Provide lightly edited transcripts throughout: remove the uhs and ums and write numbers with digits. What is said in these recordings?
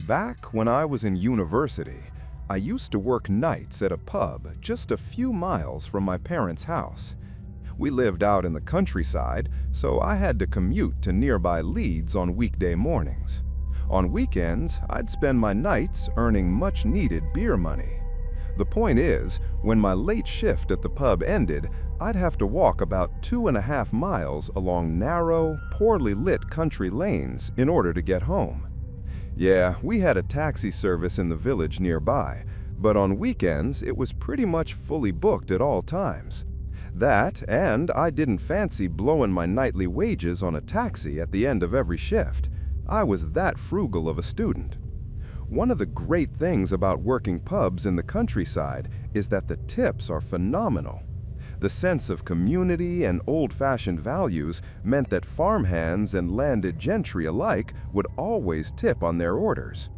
Back when I was in university, I used to work nights at a pub just a few miles from my parents' house. We lived out in the countryside, so I had to commute to nearby Leeds on weekday mornings. On weekends, I'd spend my nights earning much-needed beer money. The point is, when my late shift at the pub ended, I'd have to walk about 2.5 miles along narrow, poorly lit country lanes in order to get home. Yeah, we had a taxi service in the village nearby, but on weekends it was pretty much fully booked at all times. That, and I didn't fancy blowing my nightly wages on a taxi at the end of every shift. I was that frugal of a student. One of the great things about working pubs in the countryside is that the tips are phenomenal. The sense of community and old-fashioned values meant that farmhands and landed gentry alike would always tip on their orders.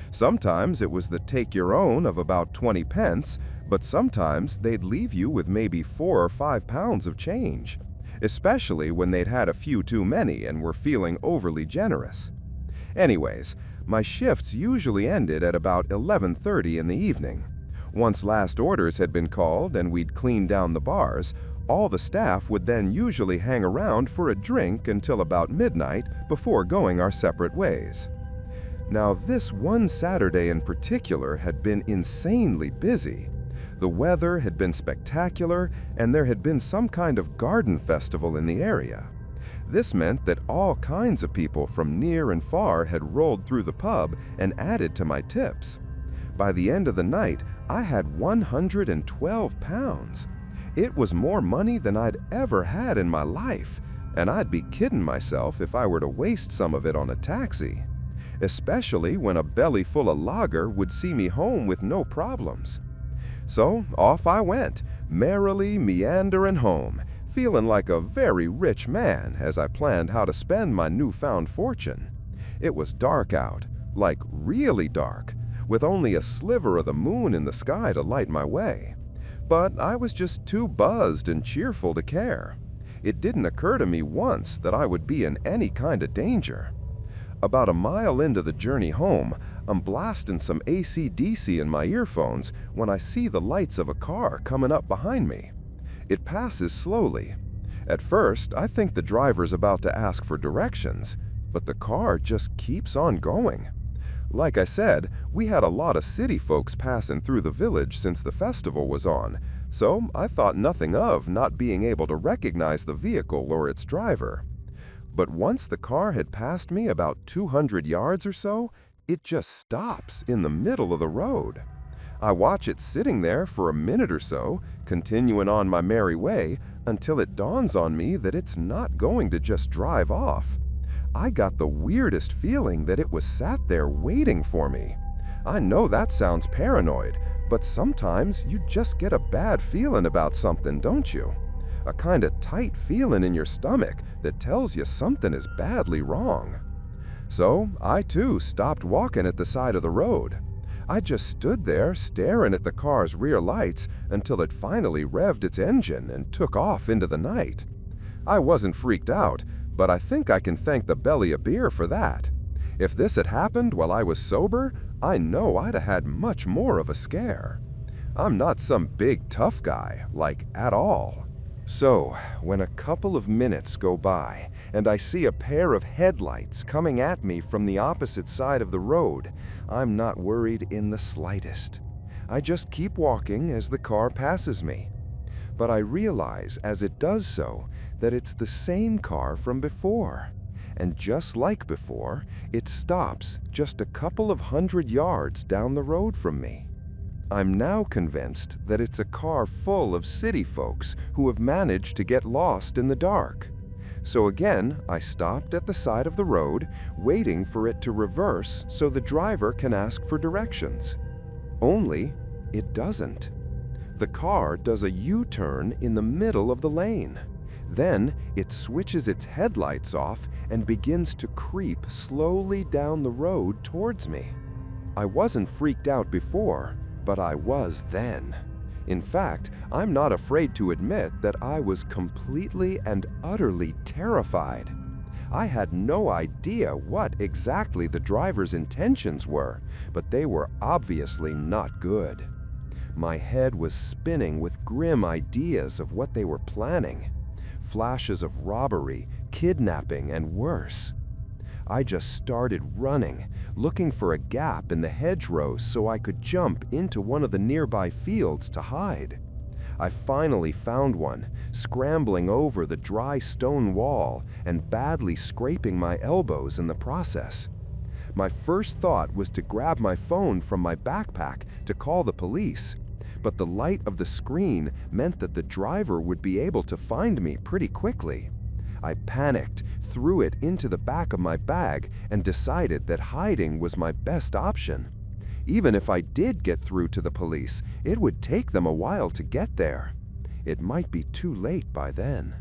Sometimes it was the take-your-own of about 20 pence, but sometimes they'd leave you with maybe 4 or 5 pounds of change, especially when they'd had a few too many and were feeling overly generous. Anyways, my shifts usually ended at about 11:30 in the evening. Once last orders had been called and we'd cleaned down the bars, all the staff would then usually hang around for a drink until about midnight before going our separate ways. Now, this one Saturday in particular had been insanely busy. The weather had been spectacular, and there had been some kind of garden festival in the area. This meant that all kinds of people from near and far had rolled through the pub and added to my tips. By the end of the night, I had 112 pounds. It was more money than I'd ever had in my life, and I'd be kidding myself if I were to waste some of it on a taxi, especially when a belly full of lager would see me home with no problems. So off I went, merrily meandering home, feeling like a very rich man as I planned how to spend my newfound fortune. It was dark out, like really dark, with only a sliver of the moon in the sky to light my way. But I was just too buzzed and cheerful to care. It didn't occur to me once that I would be in any kind of danger. About a mile into the journey home, I'm blasting some AC/DC in my earphones when I see the lights of a car coming up behind me. It passes slowly. At first, I think the driver's about to ask for directions, but the car just keeps on going. Like I said, we had a lot of city folks passing through the village since the festival was on, so I thought nothing of not being able to recognize the vehicle or its driver. But once the car had passed me about 200 yards or so, it just stops in the middle of the road. I watch it sitting there for a minute or so, continuing on my merry way, until it dawns on me that it's not going to just drive off. I got the weirdest feeling that it was sat there waiting for me. I know that sounds paranoid, but sometimes you just get a bad feeling about something, don't you? A kind of tight feeling in your stomach that tells you something is badly wrong. So I too stopped walking at the side of the road. I just stood there staring at the car's rear lights until it finally revved its engine and took off into the night. I wasn't freaked out, but I think I can thank the belly of beer for that. If this had happened while I was sober, I know I'd have had much more of a scare. I'm not some big tough guy, like at all. So, when a couple of minutes go by and I see a pair of headlights coming at me from the opposite side of the road, I'm not worried in the slightest. I just keep walking as the car passes me. But I realize as it does so that it's the same car from before. And just like before, it stops just a couple of 100 yards down the road from me. I'm now convinced that it's a car full of city folks who have managed to get lost in the dark. So again, I stopped at the side of the road, waiting for it to reverse so the driver can ask for directions. Only, it doesn't. The car does a U-turn in the middle of the lane. Then, it switches its headlights off and begins to creep slowly down the road towards me. I wasn't freaked out before, but I was then. In fact, I'm not afraid to admit that I was completely and utterly terrified. I had no idea what exactly the driver's intentions were, but they were obviously not good. My head was spinning with grim ideas of what they were planning. Flashes of robbery, kidnapping, and worse. I just started running, looking for a gap in the hedgerows so I could jump into one of the nearby fields to hide. I finally found one, scrambling over the dry stone wall and badly scraping my elbows in the process. My first thought was to grab my phone from my backpack to call the police, but the light of the screen meant that the driver would be able to find me pretty quickly. I panicked, threw it into the back of my bag, and decided that hiding was my best option. Even if I did get through to the police, it would take them a while to get there. It might be too late by then.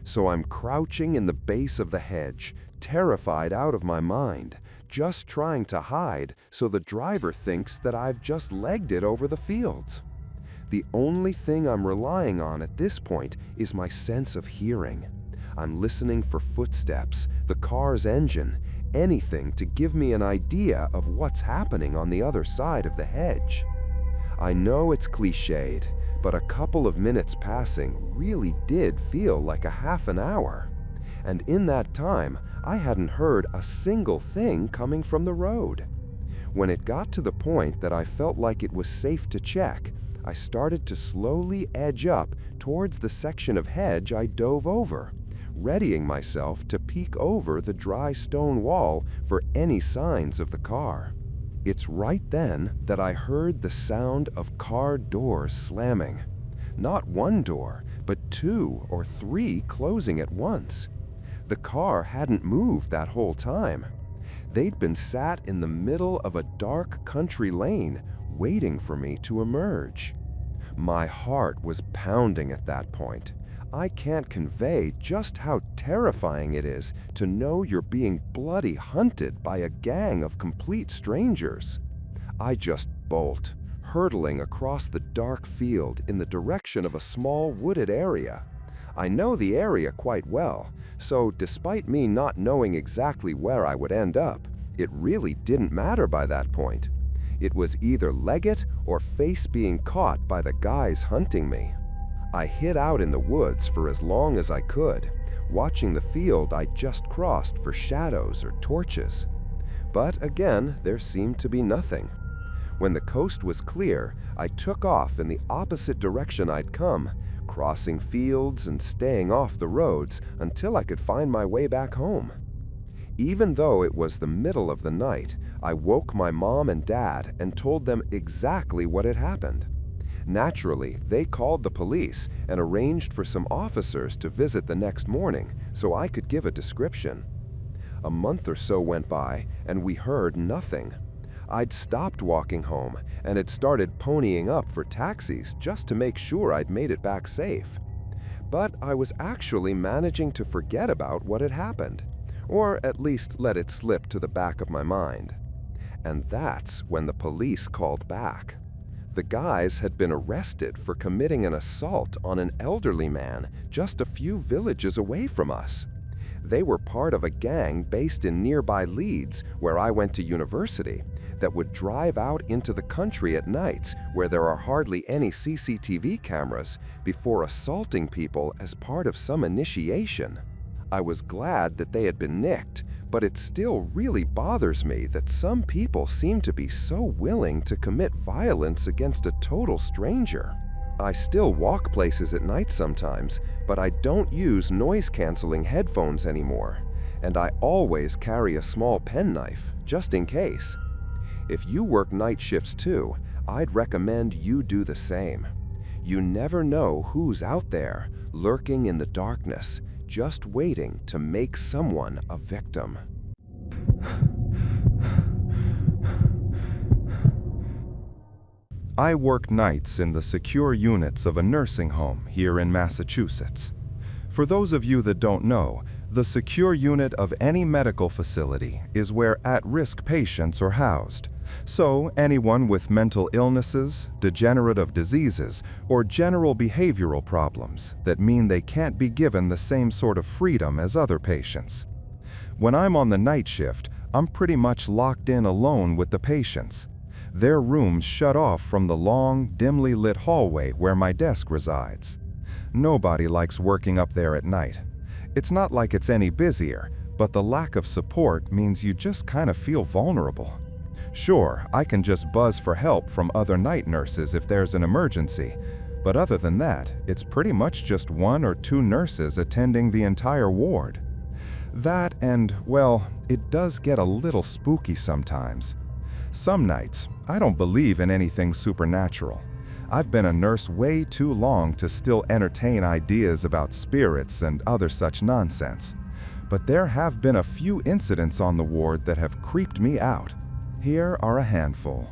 So I'm crouching in the base of the hedge, terrified out of my mind, just trying to hide so the driver thinks that I've just legged it over the fields. The only thing I'm relying on at this point is my sense of hearing. I'm listening for footsteps, the car's engine, anything to give me an idea of what's happening on the other side of the hedge. I know it's cliched, but a couple of minutes passing really did feel like a half an hour. And in that time, I hadn't heard a single thing coming from the road. When it got to the point that I felt like it was safe to check, I started to slowly edge up towards the section of hedge I dove over, readying myself to peek over the dry stone wall for any signs of the car. It's right then that I heard the sound of car doors slamming. Not one door, but 2 or 3 closing at once. The car hadn't moved that whole time. They'd been sat in the middle of a dark country lane, waiting for me to emerge. My heart was pounding at that point. I can't convey just how terrifying it is to know you're being bloody hunted by a gang of complete strangers. I just bolt, hurtling across the dark field in the direction of a small wooded area. I know the area quite well, so despite me not knowing exactly where I would end up, it really didn't matter by that point. It was either leg it or face being caught by the guys hunting me. I hid out in the woods for as long as I could, watching the field I just crossed for shadows or torches. But again, there seemed to be nothing. When the coast was clear, I took off in the opposite direction I'd come, crossing fields and staying off the roads until I could find my way back home. Even though it was the middle of the night, I woke my mom and dad and told them exactly what had happened. Naturally, they called the police and arranged for some officers to visit the next morning so I could give a description. A month or so went by and we heard nothing. I'd stopped walking home and had started ponying up for taxis just to make sure I'd made it back safe. But I was actually managing to forget about what had happened, or at least let it slip to the back of my mind. And that's when the police called back. The guys had been arrested for committing an assault on an elderly man just a few villages away from us. They were part of a gang based in nearby Leeds, where I went to university, that would drive out into the country at nights where there are hardly any CCTV cameras before assaulting people as part of some initiation. I was glad that they had been nicked, but it still really bothers me that some people seem to be so willing to commit violence against a total stranger. I still walk places at night sometimes, but I don't use noise-canceling headphones anymore, and I always carry a small penknife, just in case. If you work night shifts too, I'd recommend you do the same. You never know who's out there, lurking in the darkness, just waiting to make someone a victim. I work nights in the secure units of a nursing home here in Massachusetts. For those of you that don't know, the secure unit of any medical facility is where at-risk patients are housed. So anyone with mental illnesses, degenerative diseases, or general behavioral problems that mean they can't be given the same sort of freedom as other patients. When I'm on the night shift, I'm pretty much locked in alone with the patients. Their rooms shut off from the long, dimly lit hallway where my desk resides. Nobody likes working up there at night. It's not like it's any busier, but the lack of support means you just kind of feel vulnerable. Sure, I can just buzz for help from other night nurses if there's an emergency, but other than that, it's pretty much just 1 or 2 nurses attending the entire ward. That and, well, it does get a little spooky sometimes. Some nights, I don't believe in anything supernatural. I've been a nurse way too long to still entertain ideas about spirits and other such nonsense. But there have been a few incidents on the ward that have creeped me out. Here are a handful.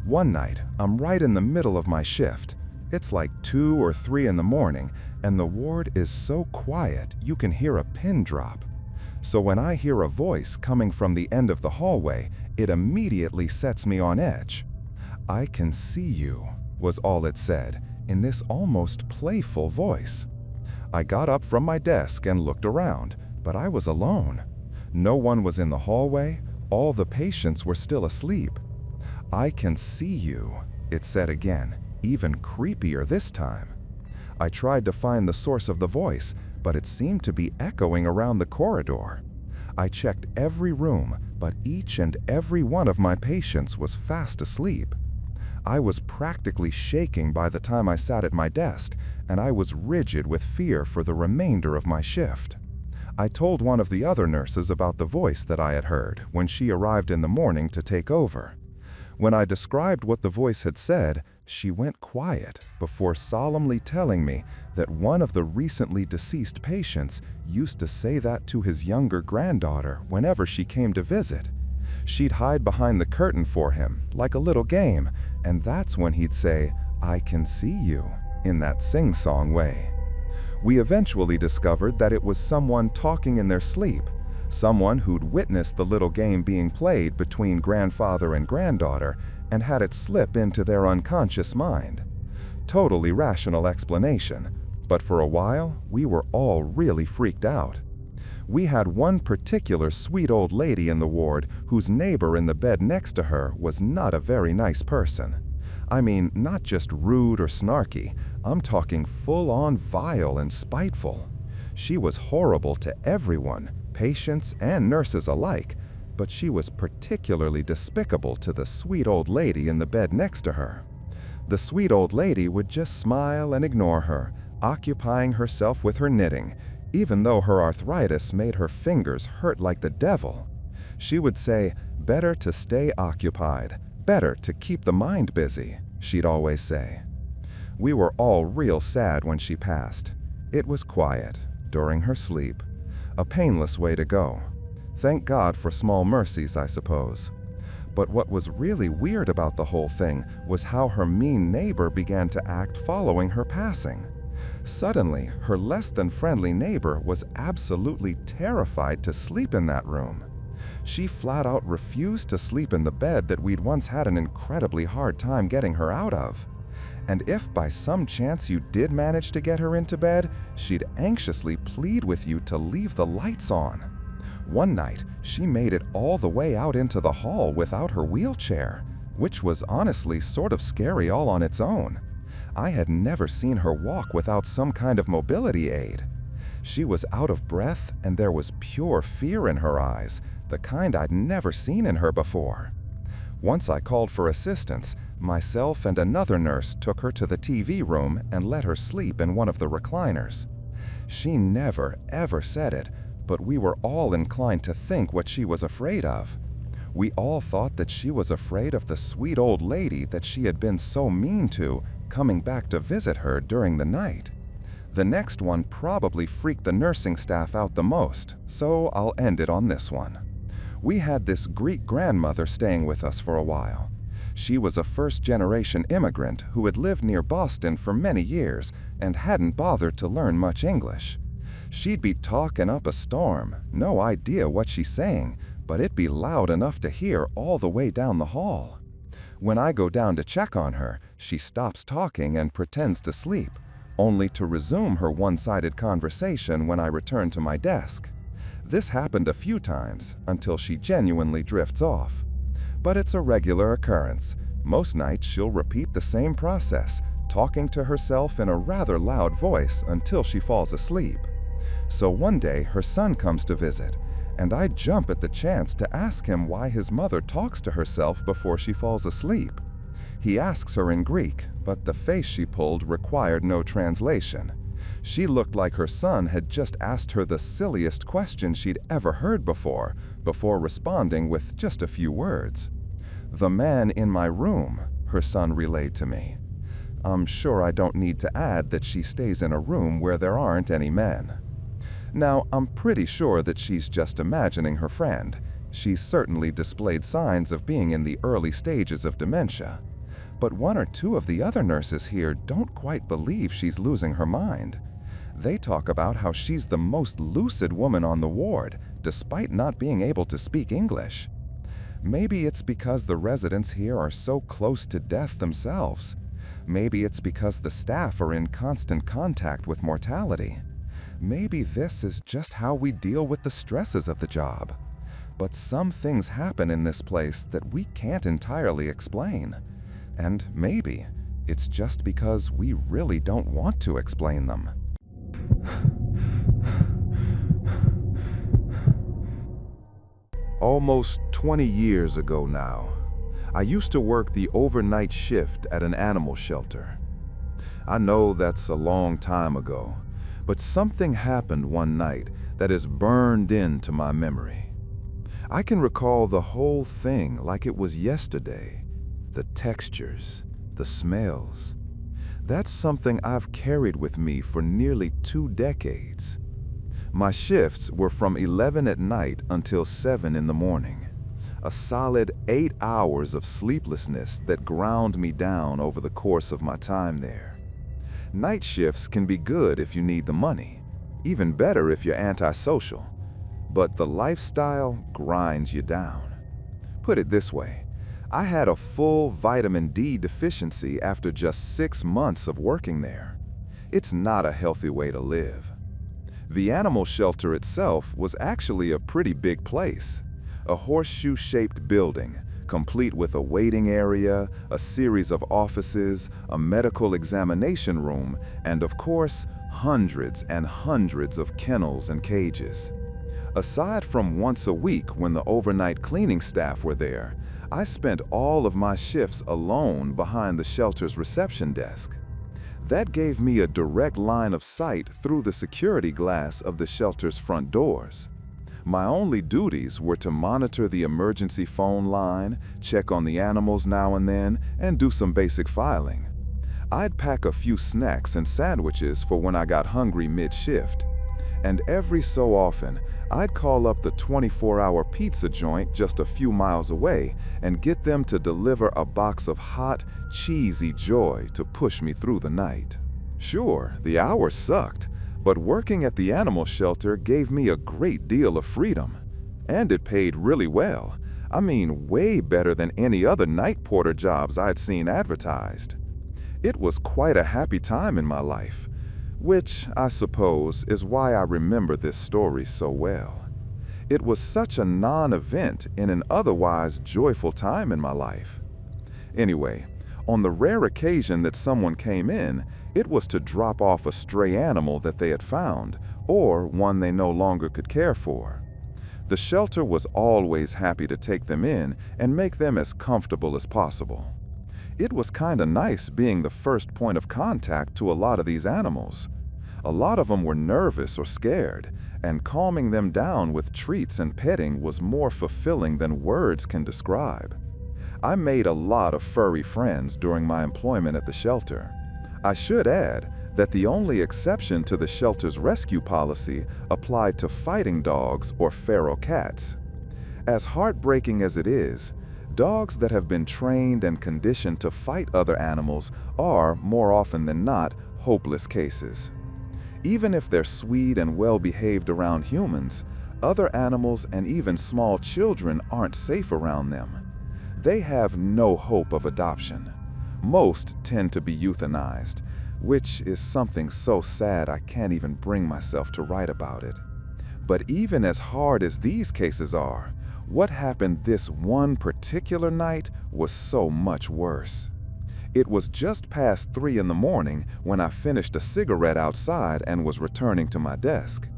One night, I'm right in the middle of my shift. It's like 2 or 3 in the morning, and the ward is so quiet you can hear a pin drop. So when I hear a voice coming from the end of the hallway, it immediately sets me on edge. "I can see you," was all it said, in this almost playful voice. I got up from my desk and looked around, but I was alone. No one was in the hallway. All the patients were still asleep. "I can see you," it said again, even creepier this time. I tried to find the source of the voice, but it seemed to be echoing around the corridor. I checked every room, but each and every one of my patients was fast asleep. I was practically shaking by the time I sat at my desk, and I was rigid with fear for the remainder of my shift. I told one of the other nurses about the voice that I had heard when she arrived in the morning to take over. When I described what the voice had said, she went quiet before solemnly telling me that one of the recently deceased patients used to say that to his younger granddaughter whenever she came to visit. She'd hide behind the curtain for him, like a little game, and that's when he'd say, "I can see you," in that sing-song way. We eventually discovered that it was someone talking in their sleep, someone who'd witnessed the little game being played between grandfather and granddaughter and had it slip into their unconscious mind. Totally rational explanation, but for a while, we were all really freaked out. We had one particular sweet old lady in the ward whose neighbor in the bed next to her was not a very nice person. I mean, not just rude or snarky, I'm talking full-on vile and spiteful. She was horrible to everyone, patients and nurses alike, but she was particularly despicable to the sweet old lady in the bed next to her. The sweet old lady would just smile and ignore her, occupying herself with her knitting, even though her arthritis made her fingers hurt like the devil. She would say, "Better to stay occupied, better to keep the mind busy," she'd always say. We were all real sad when she passed. It was quiet, during her sleep. A painless way to go. Thank God for small mercies, I suppose. But what was really weird about the whole thing was how her mean neighbor began to act following her passing. Suddenly, her less-than-friendly neighbor was absolutely terrified to sleep in that room. She flat out refused to sleep in the bed that we'd once had an incredibly hard time getting her out of. And if by some chance you did manage to get her into bed, she'd anxiously plead with you to leave the lights on. One night, she made it all the way out into the hall without her wheelchair, which was honestly sort of scary all on its own. I had never seen her walk without some kind of mobility aid. She was out of breath and there was pure fear in her eyes, the kind I'd never seen in her before. Once I called for assistance, myself and another nurse took her to the TV room and let her sleep in one of the recliners. She never, ever said it, but we were all inclined to think what she was afraid of. We all thought that she was afraid of the sweet old lady that she had been so mean to coming back to visit her during the night. The next one probably freaked the nursing staff out the most, so I'll end it on this one. We had this Greek grandmother staying with us for a while. She was a first-generation immigrant who had lived near Boston for many years and hadn't bothered to learn much English. She'd be talking up a storm, no idea what she's saying, but it'd be loud enough to hear all the way down the hall. When I go down to check on her, she stops talking and pretends to sleep, only to resume her one-sided conversation when I return to my desk. This happened a few times until she genuinely drifts off. But it's a regular occurrence. Most nights she'll repeat the same process, talking to herself in a rather loud voice until she falls asleep. So one day her son comes to visit, and I jump at the chance to ask him why his mother talks to herself before she falls asleep. He asks her in Greek, but the face she pulled required no translation. She looked like her son had just asked her the silliest question she'd ever heard before responding with just a few words. "The man in my room," her son relayed to me. I'm sure I don't need to add that she stays in a room where there aren't any men. Now, I'm pretty sure that she's just imagining her friend. She's certainly displayed signs of being in the early stages of dementia. But one or two of the other nurses here don't quite believe she's losing her mind. They talk about how she's the most lucid woman on the ward, despite not being able to speak English. Maybe it's because the residents here are so close to death themselves. Maybe it's because the staff are in constant contact with mortality. Maybe this is just how we deal with the stresses of the job. But some things happen in this place that we can't entirely explain. And maybe it's just because we really don't want to explain them. Almost 20 years ago now, I used to work the overnight shift at an animal shelter. I know that's a long time ago, but something happened one night that is burned into my memory. I can recall the whole thing like it was yesterday. The textures, the smells. That's something I've carried with me for nearly 2 decades. My shifts were from 11 at night until 7 in the morning. A solid 8 hours of sleeplessness that ground me down over the course of my time there. Night shifts can be good if you need the money, even better if you're antisocial, but the lifestyle grinds you down. Put it this way, I had a full vitamin D deficiency after just 6 months of working there. It's not a healthy way to live. The animal shelter itself was actually a pretty big place. A horseshoe-shaped building, complete with a waiting area, a series of offices, a medical examination room, and of course, hundreds and hundreds of kennels and cages. Aside from once a week when the overnight cleaning staff were there, I spent all of my shifts alone behind the shelter's reception desk. That gave me a direct line of sight through the security glass of the shelter's front doors. My only duties were to monitor the emergency phone line, check on the animals now and then, and do some basic filing. I'd pack a few snacks and sandwiches for when I got hungry mid-shift. And every so often, I'd call up the 24-hour pizza joint just a few miles away and get them to deliver a box of hot, cheesy joy to push me through the night. Sure, the hours sucked, but working at the animal shelter gave me a great deal of freedom. And it paid really well. I mean, way better than any other night porter jobs I'd seen advertised. It was quite a happy time in my life, which, I suppose, is why I remember this story so well. It was such a non-event in an otherwise joyful time in my life. Anyway, on the rare occasion that someone came in, it was to drop off a stray animal that they had found, or one they no longer could care for. The shelter was always happy to take them in and make them as comfortable as possible. It was kinda nice being the first point of contact to a lot of these animals. A lot of them were nervous or scared, and calming them down with treats and petting was more fulfilling than words can describe. I made a lot of furry friends during my employment at the shelter. I should add that the only exception to the shelter's rescue policy applied to fighting dogs or feral cats. As heartbreaking as it is, dogs that have been trained and conditioned to fight other animals are, more often than not, hopeless cases. Even if they're sweet and well-behaved around humans, other animals and even small children aren't safe around them. They have no hope of adoption. Most tend to be euthanized, which is something so sad I can't even bring myself to write about it. But even as hard as these cases are, what happened this one particular night was so much worse. It was just past 3 in the morning when I finished a cigarette outside and was returning to my desk.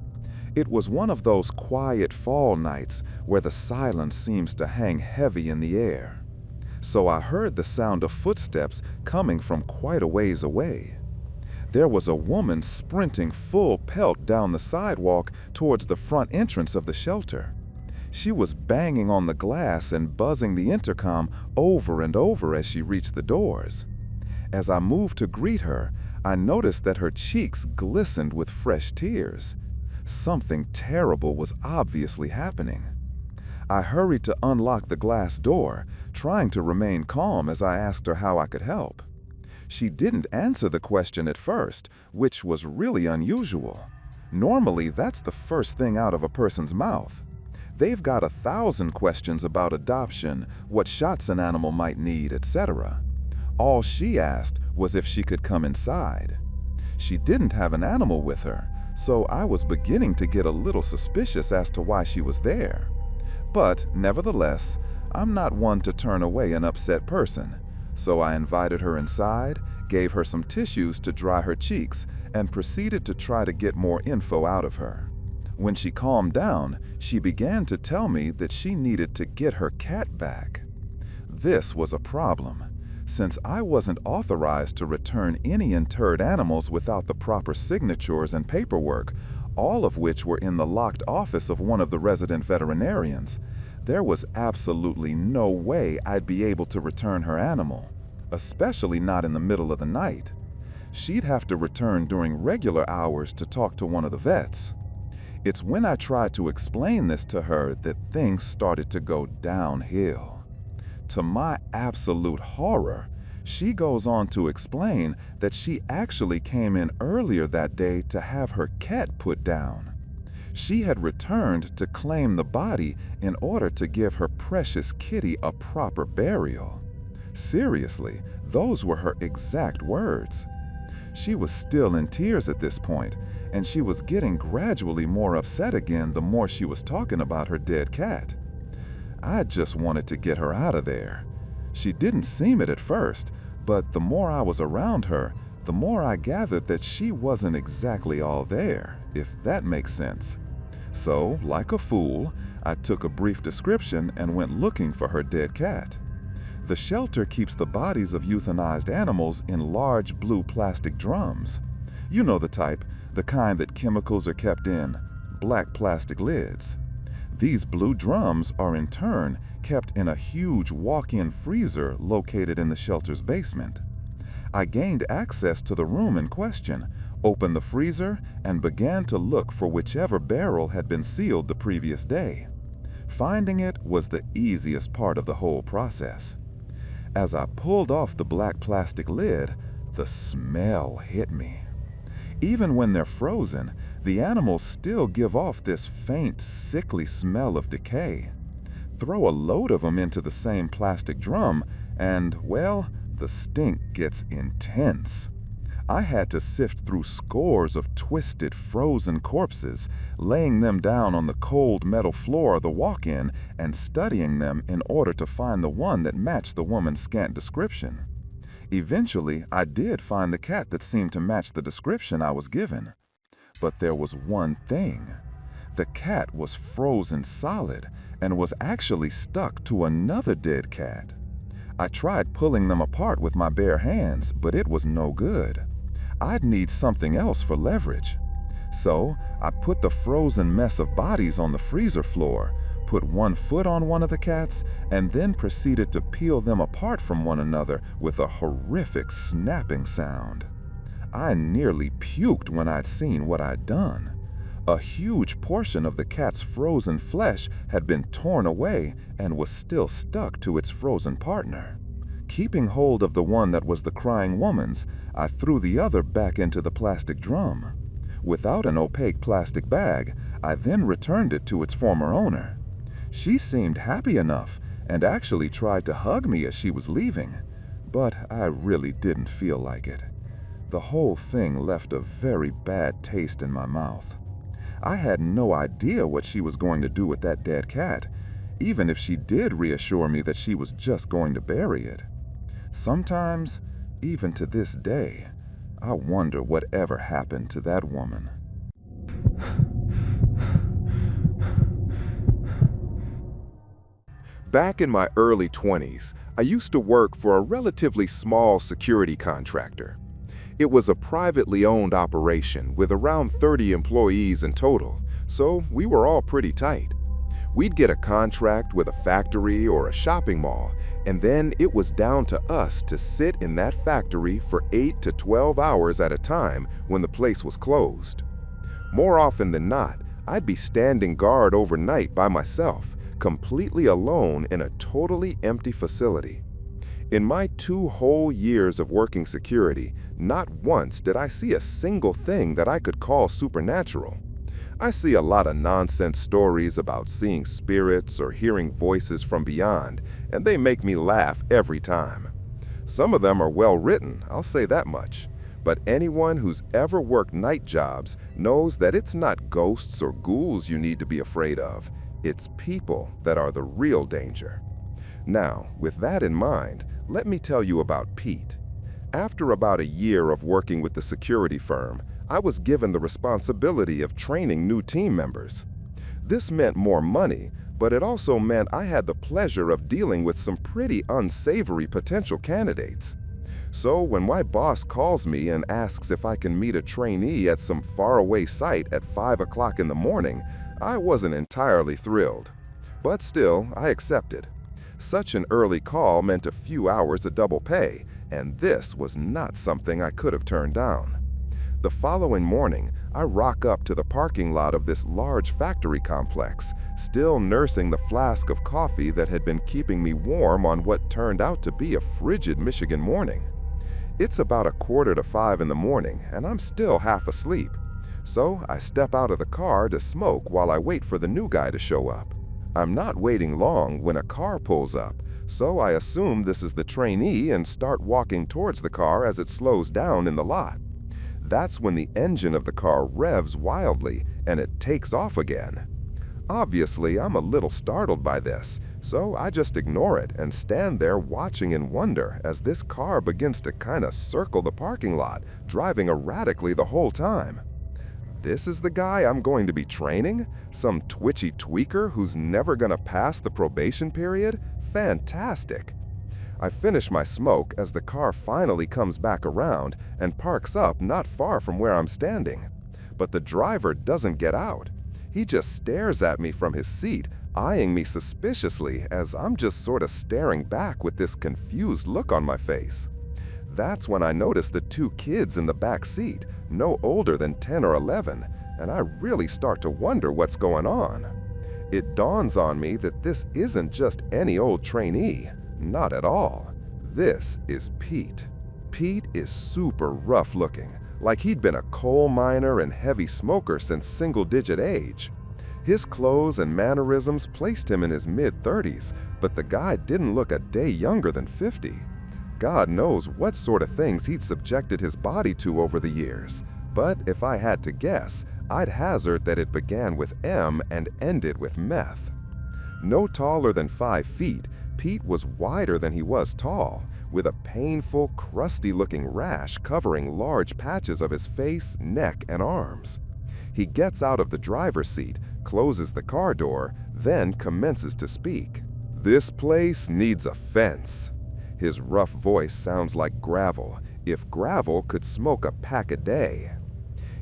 It was one of those quiet fall nights where the silence seems to hang heavy in the air. So I heard the sound of footsteps coming from quite a ways away. There was a woman sprinting full pelt down the sidewalk towards the front entrance of the shelter. She was banging on the glass and buzzing the intercom over and over as she reached the doors. As I moved to greet her, I noticed that her cheeks glistened with fresh tears. Something terrible was obviously happening. I hurried to unlock the glass door, trying to remain calm as I asked her how I could help. She didn't answer the question at first, which was really unusual. Normally, that's the first thing out of a person's mouth. They've got 1,000 questions about adoption, what shots an animal might need, etc. All she asked was if she could come inside. She didn't have an animal with her, so I was beginning to get a little suspicious as to why she was there. But nevertheless, I'm not one to turn away an upset person, so I invited her inside, gave her some tissues to dry her cheeks, and proceeded to try to get more info out of her. When she calmed down, she began to tell me that she needed to get her cat back. This was a problem, since I wasn't authorized to return any interred animals without the proper signatures and paperwork, all of which were in the locked office of one of the resident veterinarians. There was absolutely no way I'd be able to return her animal, especially not in the middle of the night. She'd have to return during regular hours to talk to one of the vets. It's when I tried to explain this to her that things started to go downhill. To my absolute horror, she goes on to explain that she actually came in earlier that day to have her cat put down. She had returned to claim the body in order to give her precious kitty a proper burial. Seriously, those were her exact words. She was still in tears at this point, and she was getting gradually more upset again the more she was talking about her dead cat. I just wanted to get her out of there. She didn't seem it at first, but the more I was around her, the more I gathered that she wasn't exactly all there, if that makes sense. So, like a fool, I took a brief description and went looking for her dead cat. The shelter keeps the bodies of euthanized animals in large blue plastic drums. You know the type, the kind that chemicals are kept in, black plastic lids. These blue drums are in turn kept in a huge walk-in freezer located in the shelter's basement. I gained access to the room in question, opened the freezer, and began to look for whichever barrel had been sealed the previous day. Finding it was the easiest part of the whole process. As I pulled off the black plastic lid, the smell hit me. Even when they're frozen, the animals still give off this faint, sickly smell of decay. Throw a load of them into the same plastic drum, and, well, the stink gets intense. I had to sift through scores of twisted, frozen corpses, laying them down on the cold metal floor of the walk-in and studying them in order to find the one that matched the woman's scant description. Eventually, I did find the cat that seemed to match the description I was given. But there was one thing. The cat was frozen solid and was actually stuck to another dead cat. I tried pulling them apart with my bare hands, but it was no good. I'd need something else for leverage. So I put the frozen mess of bodies on the freezer floor, put one foot on one of the cats, and then proceeded to peel them apart from one another with a horrific snapping sound. I nearly puked when I'd seen what I'd done. A huge portion of the cat's frozen flesh had been torn away and was still stuck to its frozen partner. Keeping hold of the one that was the crying woman's, I threw the other back into the plastic drum. Without an opaque plastic bag, I then returned it to its former owner. She seemed happy enough and actually tried to hug me as she was leaving, but I really didn't feel like it. The whole thing left a very bad taste in my mouth. I had no idea what she was going to do with that dead cat, even if she did reassure me that she was just going to bury it. Sometimes, even to this day, I wonder whatever happened to that woman. Back in my early 20s, I used to work for a relatively small security contractor. It was a privately owned operation with around 30 employees in total, so we were all pretty tight. We'd get a contract with a factory or a shopping mall, and then it was down to us to sit in that factory for 8 to 12 hours at a time when the place was closed. More often than not, I'd be standing guard overnight by myself, completely alone in a totally empty facility. In my 2 whole years of working security, not once did I see a single thing that I could call supernatural. I see a lot of nonsense stories about seeing spirits or hearing voices from beyond, and they make me laugh every time. Some of them are well written, I'll say that much. But anyone who's ever worked night jobs knows that it's not ghosts or ghouls you need to be afraid of. It's people that are the real danger. Now, with that in mind, let me tell you about Pete. After about a year of working with the security firm, I was given the responsibility of training new team members. This meant more money, but it also meant I had the pleasure of dealing with some pretty unsavory potential candidates. So when my boss calls me and asks if I can meet a trainee at some faraway site at 5 o'clock in the morning, I wasn't entirely thrilled. But still, I accepted. Such an early call meant a few hours of double pay, and this was not something I could have turned down. The following morning, I rock up to the parking lot of this large factory complex, still nursing the flask of coffee that had been keeping me warm on what turned out to be a frigid Michigan morning. It's about 4:45 in the morning, and I'm still half asleep. So I step out of the car to smoke while I wait for the new guy to show up. I'm not waiting long when a car pulls up, so I assume this is the trainee and start walking towards the car as it slows down in the lot. That's when the engine of the car revs wildly and it takes off again. Obviously, I'm a little startled by this, so I just ignore it and stand there watching in wonder as this car begins to kinda circle the parking lot, driving erratically the whole time. This is the guy I'm going to be training? Some twitchy tweaker who's never gonna pass the probation period? Fantastic! I finish my smoke as the car finally comes back around and parks up not far from where I'm standing. But the driver doesn't get out. He just stares at me from his seat, eyeing me suspiciously as I'm just sort of staring back with this confused look on my face. That's when I notice the 2 kids in the back seat, no older than 10 or 11, and I really start to wonder what's going on. It dawns on me that this isn't just any old trainee. Not at all. This is Pete. Pete is super rough looking, like he'd been a coal miner and heavy smoker since single-digit age. His clothes and mannerisms placed him in his mid-30s, but the guy didn't look a day younger than 50. God knows what sort of things he'd subjected his body to over the years, but if I had to guess, I'd hazard that it began with M and ended with meth. No taller than 5 feet, Pete was wider than he was tall, with a painful, crusty-looking rash covering large patches of his face, neck, and arms. He gets out of the driver's seat, closes the car door, then commences to speak. "This place needs a fence." His rough voice sounds like gravel, if gravel could smoke a pack a day.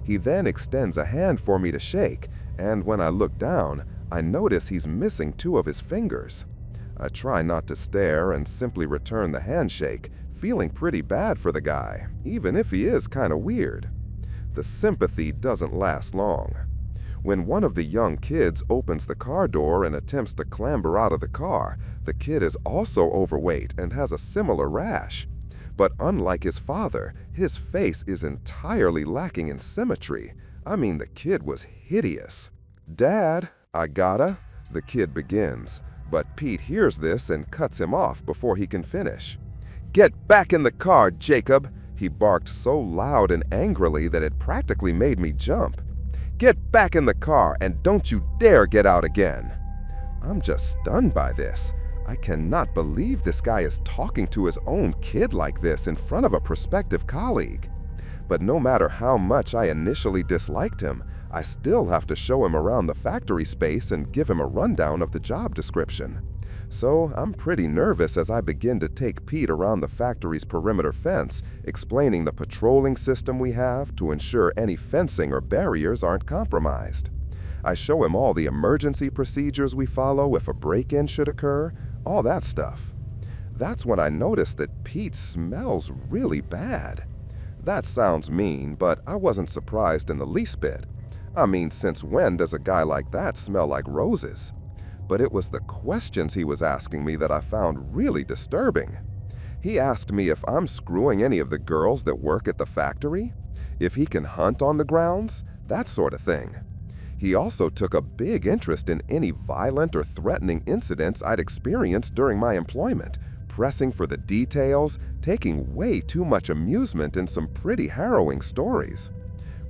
He then extends a hand for me to shake, and when I look down, I notice he's missing 2 of his fingers. I try not to stare and simply return the handshake, feeling pretty bad for the guy, even if he is kinda weird. The sympathy doesn't last long. When one of the young kids opens the car door and attempts to clamber out of the car, the kid is also overweight and has a similar rash. But unlike his father, his face is entirely lacking in symmetry. I mean, the kid was hideous. "Dad, I gotta," the kid begins, but Pete hears this and cuts him off before he can finish. "Get back in the car, Jacob," he barked so loud and angrily that it practically made me jump. Get back in the car and don't you dare get out again." I'm just stunned by this. I cannot believe this guy is talking to his own kid like this in front of a prospective colleague. But no matter how much I initially disliked him, I still have to show him around the factory space and give him a rundown of the job description. So I'm pretty nervous as I begin to take Pete around the factory's perimeter fence, explaining the patrolling system we have to ensure any fencing or barriers aren't compromised. I show him all the emergency procedures we follow if a break-in should occur, all that stuff. That's when I notice that Pete smells really bad. That sounds mean, but I wasn't surprised in the least bit. I mean, since when does a guy like that smell like roses? But it was the questions he was asking me that I found really disturbing. He asked me if I'm screwing any of the girls that work at the factory, if he can hunt on the grounds, that sort of thing. He also took a big interest in any violent or threatening incidents I'd experienced during my employment, pressing for the details, taking way too much amusement in some pretty harrowing stories.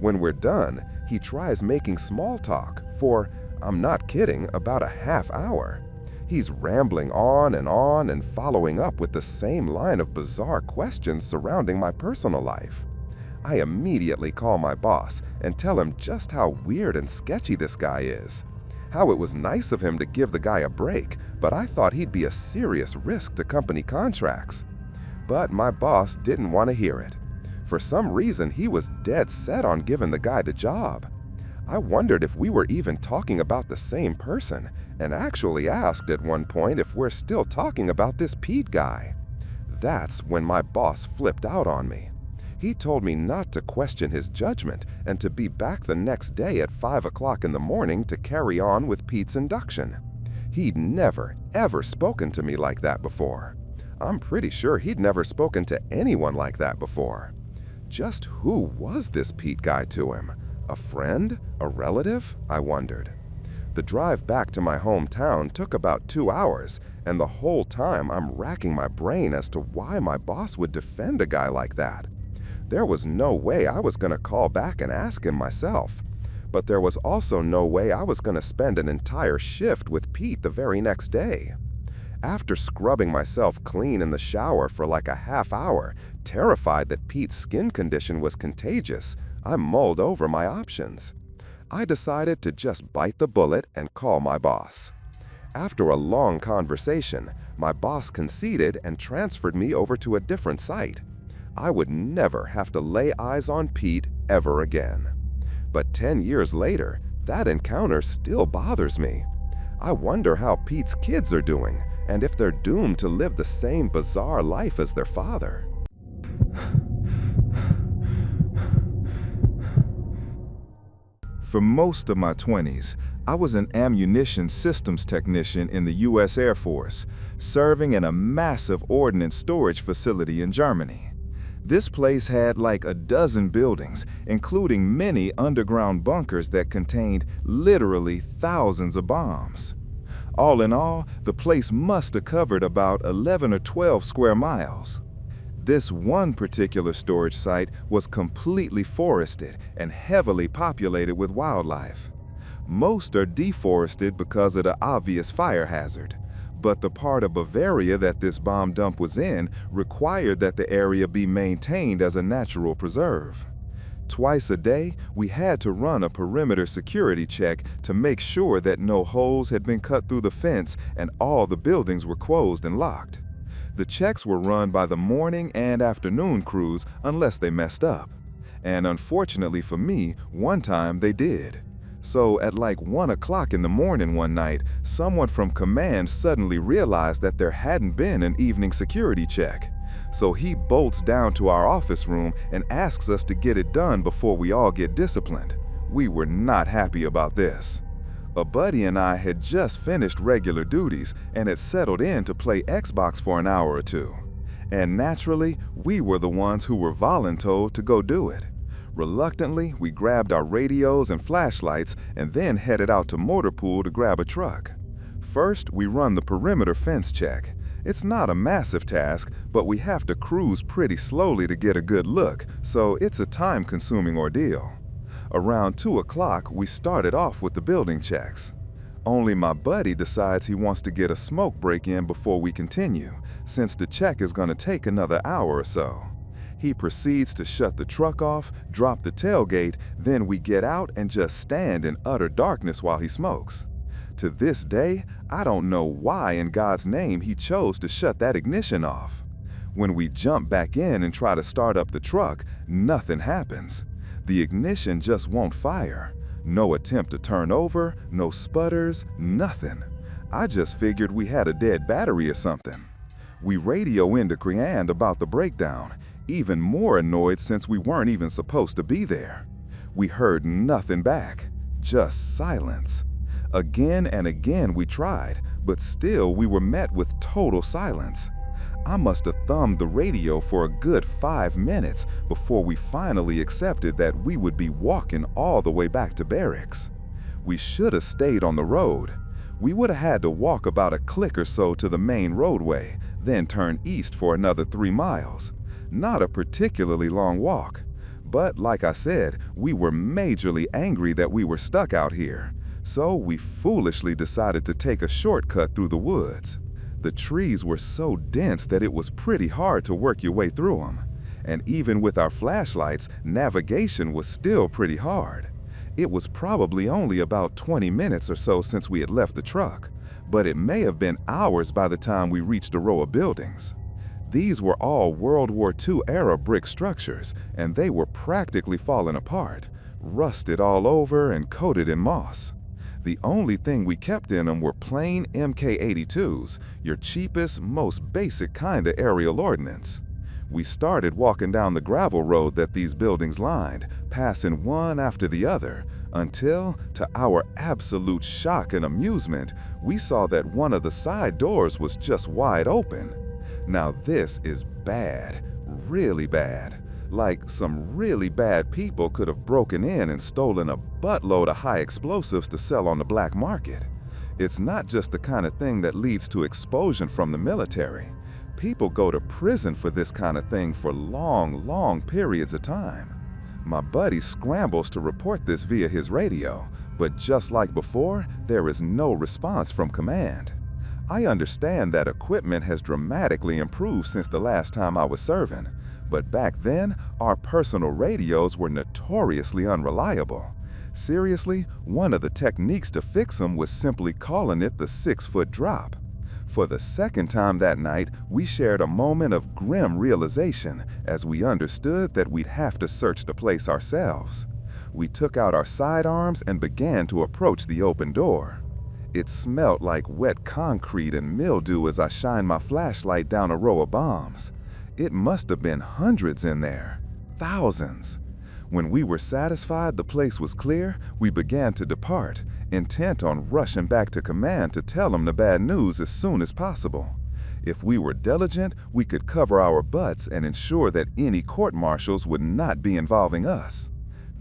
When we're done, he tries making small talk for, I'm not kidding, about a half hour. He's rambling on and following up with the same line of bizarre questions surrounding my personal life. I immediately call my boss and tell him just how weird and sketchy this guy is. How it was nice of him to give the guy a break, but I thought he'd be a serious risk to company contracts. But my boss didn't want to hear it. For some reason, he was dead set on giving the guy the job. I wondered if we were even talking about the same person, and actually asked at one point if we're still talking about this Pete guy. That's when my boss flipped out on me. He told me not to question his judgment and to be back the next day at 5 o'clock in the morning to carry on with Pete's induction. He'd never, ever spoken to me like that before. I'm pretty sure he'd never spoken to anyone like that before. Just who was this Pete guy to him? A friend? A relative? I wondered. The drive back to my hometown took about 2 hours, and the whole time I'm racking my brain as to why my boss would defend a guy like that. There was no way I was going to call back and ask him myself. But there was also no way I was going to spend an entire shift with Pete the very next day. After scrubbing myself clean in the shower for like a half hour, terrified that Pete's skin condition was contagious, I mulled over my options. I decided to just bite the bullet and call my boss. After a long conversation, my boss conceded and transferred me over to a different site. I would never have to lay eyes on Pete ever again. But 10 years later, that encounter still bothers me. I wonder how Pete's kids are doing and if they're doomed to live the same bizarre life as their father. For most of my 20s, I was an ammunition systems technician in the U.S. Air Force, serving in a massive ordnance storage facility in Germany. This place had like a dozen buildings, including many underground bunkers that contained literally thousands of bombs. All in all, the place must have covered about 11 or 12 square miles. This one particular storage site was completely forested and heavily populated with wildlife. Most are deforested because of the obvious fire hazard, but the part of Bavaria that this bomb dump was in required that the area be maintained as a natural preserve. Twice a day, we had to run a perimeter security check to make sure that no holes had been cut through the fence and all the buildings were closed and locked. The checks were run by the morning and afternoon crews unless they messed up. And unfortunately for me, one time they did. So at like 1 o'clock in the morning one night, someone from command suddenly realized that there hadn't been an evening security check. So he bolts down to our office room and asks us to get it done before we all get disciplined. We were not happy about this. A buddy and I had just finished regular duties and had settled in to play Xbox for an hour or two. And naturally, we were the ones who were voluntold to go do it. Reluctantly, we grabbed our radios and flashlights and then headed out to Motorpool to grab a truck. First, we run the perimeter fence check. It's not a massive task, but we have to cruise pretty slowly to get a good look, so it's a time-consuming ordeal. Around 2 o'clock, we started off with the building checks. Only my buddy decides he wants to get a smoke break in before we continue, since the check is going to take another hour or so. He proceeds to shut the truck off, drop the tailgate, then we get out and just stand in utter darkness while he smokes. To this day, I don't know why in God's name he chose to shut that ignition off. When we jump back in and try to start up the truck, nothing happens. The ignition just won't fire. No attempt to turn over, no sputters, nothing. I just figured we had a dead battery or something. We radio into Creand about the breakdown, even more annoyed since we weren't even supposed to be there. We heard nothing back, just silence. Again and again we tried, but still we were met with total silence. I must have thumbed the radio for a good 5 minutes before we finally accepted that we would be walking all the way back to barracks. We should have stayed on the road. We would have had to walk about a click or so to the main roadway, then turn east for another 3 miles. Not a particularly long walk. But like I said, we were majorly angry that we were stuck out here. So we foolishly decided to take a shortcut through the woods. The trees were so dense that it was pretty hard to work your way through them. And even with our flashlights, navigation was still pretty hard. It was probably only about 20 minutes or so since we had left the truck, but it may have been hours by the time we reached a row of buildings. These were all World War II era brick structures, and they were practically falling apart, rusted all over and coated in moss. The only thing we kept in them were plain Mk-82s, your cheapest, most basic kind of aerial ordnance. We started walking down the gravel road that these buildings lined, passing one after the other, until, to our absolute shock and amusement, we saw that one of the side doors was just wide open. Now this is bad, really bad. Like some really bad people could have broken in and stolen a buttload of high explosives to sell on the black market. It's not just the kind of thing that leads to expulsion from the military. People go to prison for this kind of thing for long periods of time. My buddy scrambles to report this via his radio, but just like before, there is no response from command. I understand that equipment has dramatically improved since the last time I was serving, but back then, our personal radios were notoriously unreliable. Seriously, one of the techniques to fix them was simply calling it the 6-foot drop. For the second time that night, we shared a moment of grim realization as we understood that we'd have to search the place ourselves. We took out our sidearms and began to approach the open door. It smelled like wet concrete and mildew as I shined my flashlight down a row of bombs. It must have been hundreds in there, thousands. When we were satisfied the place was clear, we began to depart, intent on rushing back to command to tell them the bad news as soon as possible. If we were diligent, we could cover our butts and ensure that any court-martials would not be involving us.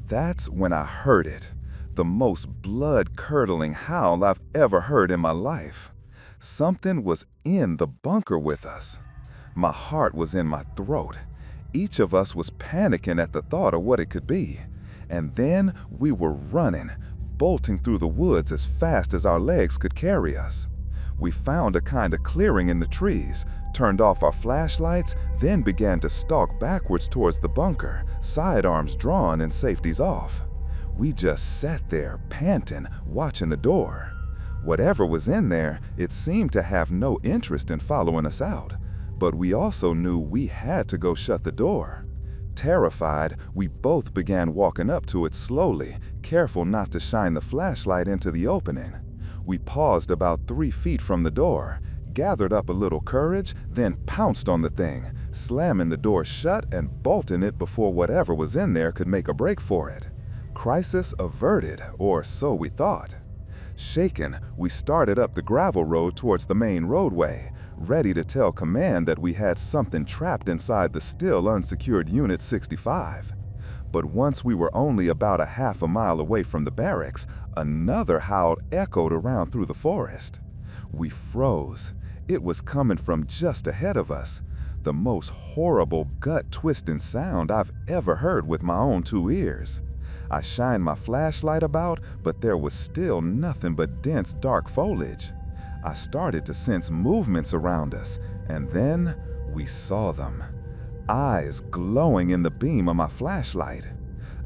That's when I heard it, the most blood-curdling howl I've ever heard in my life. Something was in the bunker with us. My heart was in my throat. Each of us was panicking at the thought of what it could be. And then we were running, bolting through the woods as fast as our legs could carry us. We found a kind of clearing in the trees, turned off our flashlights, then began to stalk backwards towards the bunker, sidearms drawn and safeties off. We just sat there, panting, watching the door. Whatever was in there, it seemed to have no interest in following us out. But we also knew we had to go shut the door. Terrified, we both began walking up to it slowly, careful not to shine the flashlight into the opening. We paused about 3 feet from the door, gathered up a little courage, then pounced on the thing, slamming the door shut and bolting it before whatever was in there could make a break for it. Crisis averted, or so we thought. Shaken, we started up the gravel road towards the main roadway, ready to tell command that we had something trapped inside the still unsecured Unit 65. But once we were only about a half a mile away from the barracks, another howl echoed around through the forest. We froze. It was coming from just ahead of us. The most horrible, gut-twisting sound I've ever heard with my own 2 ears. I shined my flashlight about, but there was still nothing but dense, dark foliage. I started to sense movements around us, and then we saw them. Eyes glowing in the beam of my flashlight.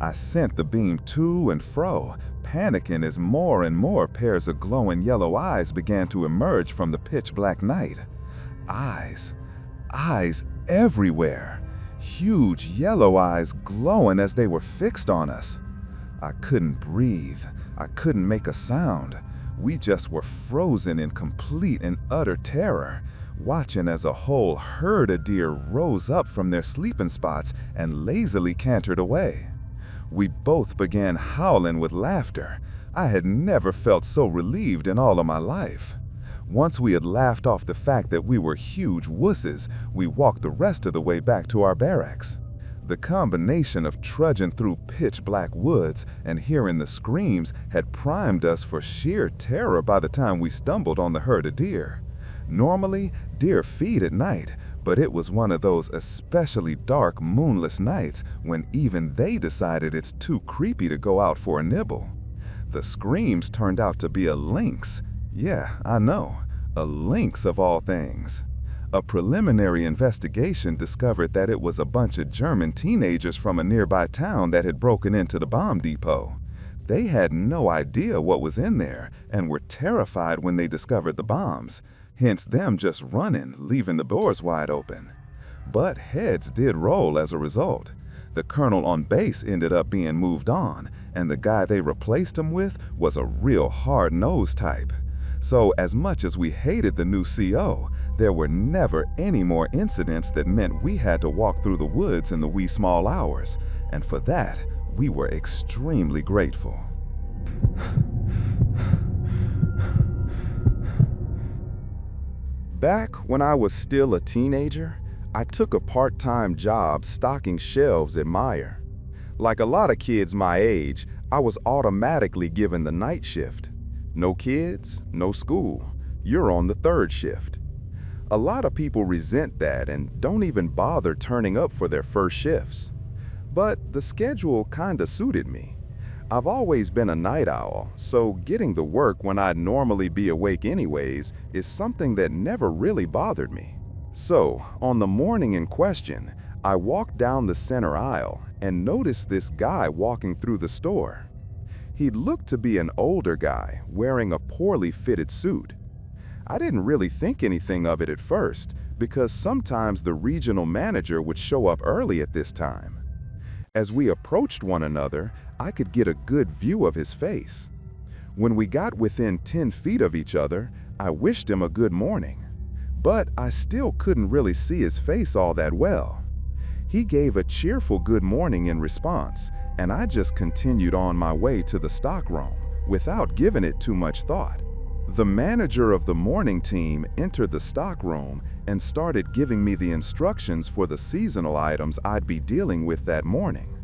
I sent the beam to and fro, panicking as more and more pairs of glowing yellow eyes began to emerge from the pitch-black night. Eyes everywhere. Huge yellow eyes glowing as they were fixed on us. I couldn't breathe. I couldn't make a sound. We just were frozen in complete and utter terror, watching as a whole herd of deer rose up from their sleeping spots and lazily cantered away. We both began howling with laughter. I had never felt so relieved in all of my life. Once we had laughed off the fact that we were huge wusses, we walked the rest of the way back to our barracks. The combination of trudging through pitch-black woods and hearing the screams had primed us for sheer terror by the time we stumbled on the herd of deer. Normally, deer feed at night, but it was one of those especially dark, moonless nights when even they decided it's too creepy to go out for a nibble. The screams turned out to be a lynx. Yeah, I know, a lynx of all things. A preliminary investigation discovered that it was a bunch of German teenagers from a nearby town that had broken into the bomb depot. They had no idea what was in there and were terrified when they discovered the bombs, hence them just running, leaving the doors wide open. But heads did roll as a result. The colonel on base ended up being moved on, and the guy they replaced him with was a real hard-nosed type. So as much as we hated the new CO, there were never any more incidents that meant we had to walk through the woods in the wee small hours, and for that, we were extremely grateful. Back when I was still a teenager, I took a part-time job stocking shelves at Meijer. Like a lot of kids my age, I was automatically given the night shift. No kids, no school. You're on the third shift. A lot of people resent that and don't even bother turning up for their first shifts. But the schedule kinda suited me. I've always been a night owl, so getting the work when I'd normally be awake anyways is something that never really bothered me. So, on the morning in question, I walked down the center aisle and noticed this guy walking through the store. He looked to be an older guy wearing a poorly fitted suit. I didn't really think anything of it at first because sometimes the regional manager would show up early at this time. As we approached one another, I could get a good view of his face. When we got within 10 feet of each other, I wished him a good morning. But I still couldn't really see his face all that well. He gave a cheerful good morning in response, and I just continued on my way to the stockroom without giving it too much thought. The manager of the morning team entered the stockroom and started giving me the instructions for the seasonal items I'd be dealing with that morning.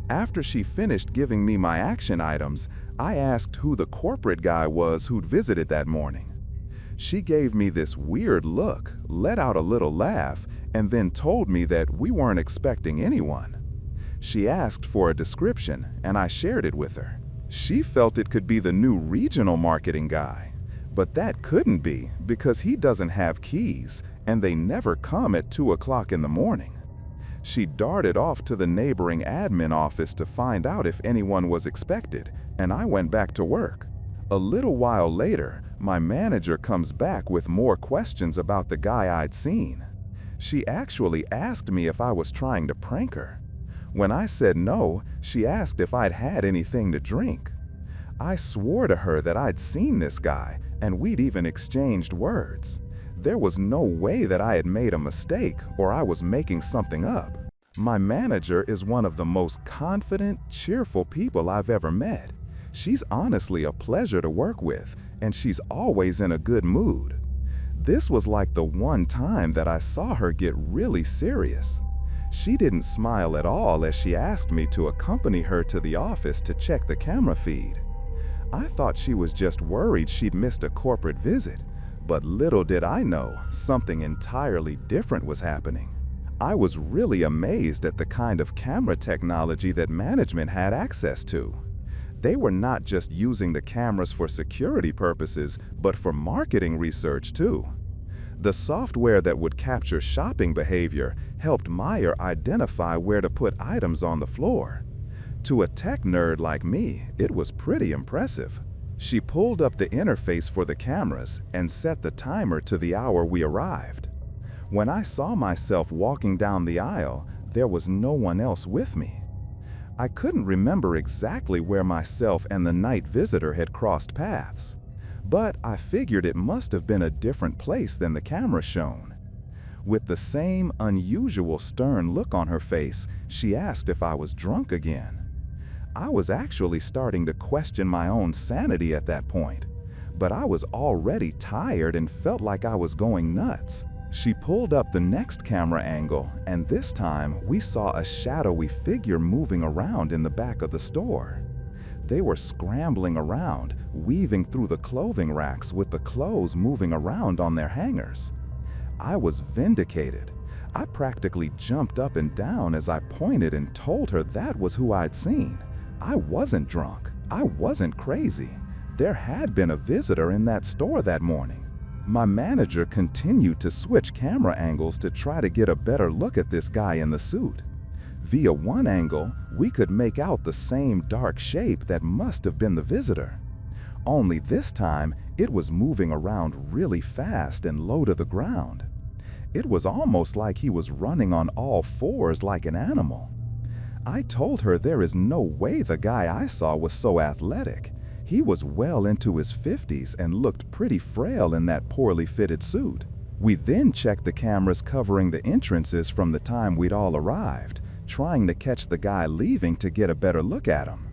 After she finished giving me my action items, I asked who the corporate guy was who'd visited that morning. She gave me this weird look, let out a little laugh, and then told me that we weren't expecting anyone. She asked for a description, and I shared it with her. She felt it could be the new regional marketing guy, but that couldn't be because he doesn't have keys, and they never come at 2 o'clock in the morning. She darted off to the neighboring admin office to find out if anyone was expected, and I went back to work. A little while later, my manager comes back with more questions about the guy I'd seen. She actually asked me if I was trying to prank her. When I said no, she asked if I'd had anything to drink. I swore to her that I'd seen this guy, and we'd even exchanged words. There was no way that I had made a mistake or I was making something up. My manager is one of the most confident, cheerful people I've ever met. She's honestly a pleasure to work with, and she's always in a good mood. This was like the one time that I saw her get really serious. She didn't smile at all as she asked me to accompany her to the office to check the camera feed. I thought she was just worried she'd missed a corporate visit, but little did I know something entirely different was happening. I was really amazed at the kind of camera technology that management had access to. They were not just using the cameras for security purposes, but for marketing research too. The software that would capture shopping behavior helped Meyer identify where to put items on the floor. To a tech nerd like me, it was pretty impressive. She pulled up the interface for the cameras and set the timer to the hour we arrived. When I saw myself walking down the aisle, there was no one else with me. I couldn't remember exactly where myself and the night visitor had crossed paths, but I figured it must have been a different place than the camera shown. With the same unusual stern look on her face, she asked if I was drunk again. I was actually starting to question my own sanity at that point, but I was already tired and felt like I was going nuts. She pulled up the next camera angle, and this time we saw a shadowy figure moving around in the back of the store. They were scrambling around, weaving through the clothing racks with the clothes moving around on their hangers. I was vindicated. I practically jumped up and down as I pointed and told her that was who I'd seen. I wasn't drunk. I wasn't crazy. There had been a visitor in that store that morning. My manager continued to switch camera angles to try to get a better look at this guy in the suit. Via one angle, we could make out the same dark shape that must have been the visitor. Only this time, it was moving around really fast and low to the ground. It was almost like he was running on all fours like an animal. I told her there is no way the guy I saw was so athletic. He was well into his 50s and looked pretty frail in that poorly fitted suit. We then checked the cameras covering the entrances from the time we'd all arrived, trying to catch the guy leaving to get a better look at him.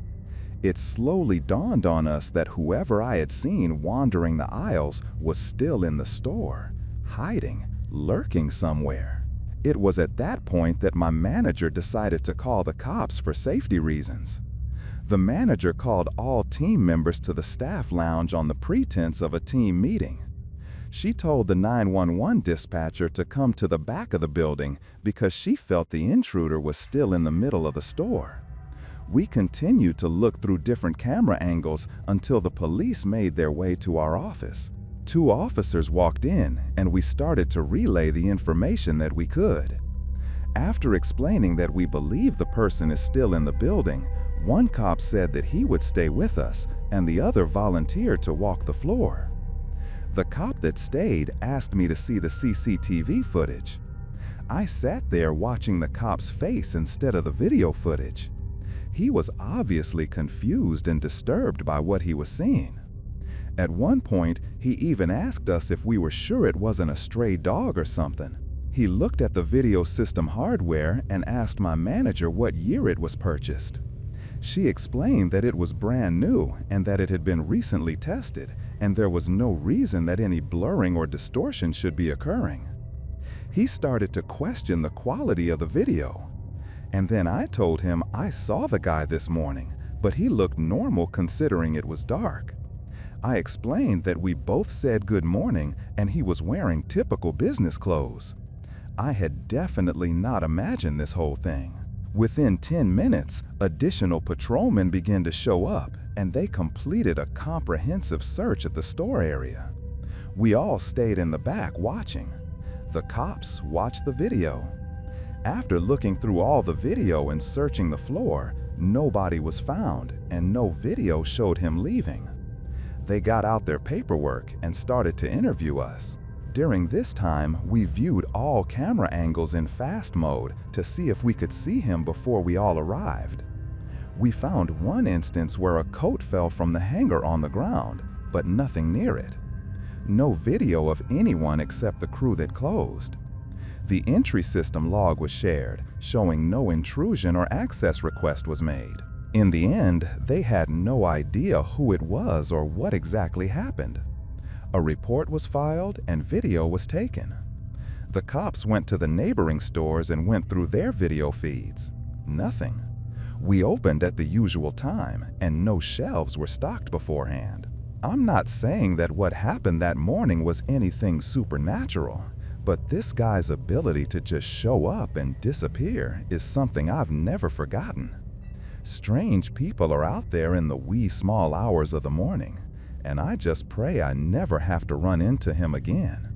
It slowly dawned on us that whoever I had seen wandering the aisles was still in the store, hiding, lurking somewhere. It was at that point that my manager decided to call the cops for safety reasons. The manager called all team members to the staff lounge on the pretense of a team meeting. She told the 911 dispatcher to come to the back of the building because she felt the intruder was still in the middle of the store. We continued to look through different camera angles until the police made their way to our office. 2 officers walked in, and we started to relay the information that we could. After explaining that we believe the person is still in the building, one cop said that he would stay with us, and the other volunteered to walk the floor. The cop that stayed asked me to see the CCTV footage. I sat there watching the cop's face instead of the video footage. He was obviously confused and disturbed by what he was seeing. At one point, he even asked us if we were sure it wasn't a stray dog or something. He looked at the video system hardware and asked my manager what year it was purchased. She explained that it was brand new and that it had been recently tested, and there was no reason that any blurring or distortion should be occurring. He started to question the quality of the video. And then I told him I saw the guy this morning, but he looked normal considering it was dark. I explained that we both said good morning and he was wearing typical business clothes. I had definitely not imagined this whole thing. Within 10 minutes, additional patrolmen began to show up, and they completed a comprehensive search at the store area. We all stayed in the back watching. The cops watched the video. After looking through all the video and searching the floor, nobody was found, and no video showed him leaving. They got out their paperwork and started to interview us. During this time, we viewed all camera angles in fast mode to see if we could see him before we all arrived. We found one instance where a coat fell from the hanger on the ground, but nothing near it. No video of anyone except the crew that closed. The entry system log was shared, showing no intrusion or access request was made. In the end, they had no idea who it was or what exactly happened. A report was filed and video was taken. The cops went to the neighboring stores and went through their video feeds. Nothing. We opened at the usual time and no shelves were stocked beforehand. I'm not saying that what happened that morning was anything supernatural, But this guy's ability to just show up and disappear is something I've never forgotten. Strange people are out there in the wee small hours of the morning, and I just pray I never have to run into him again.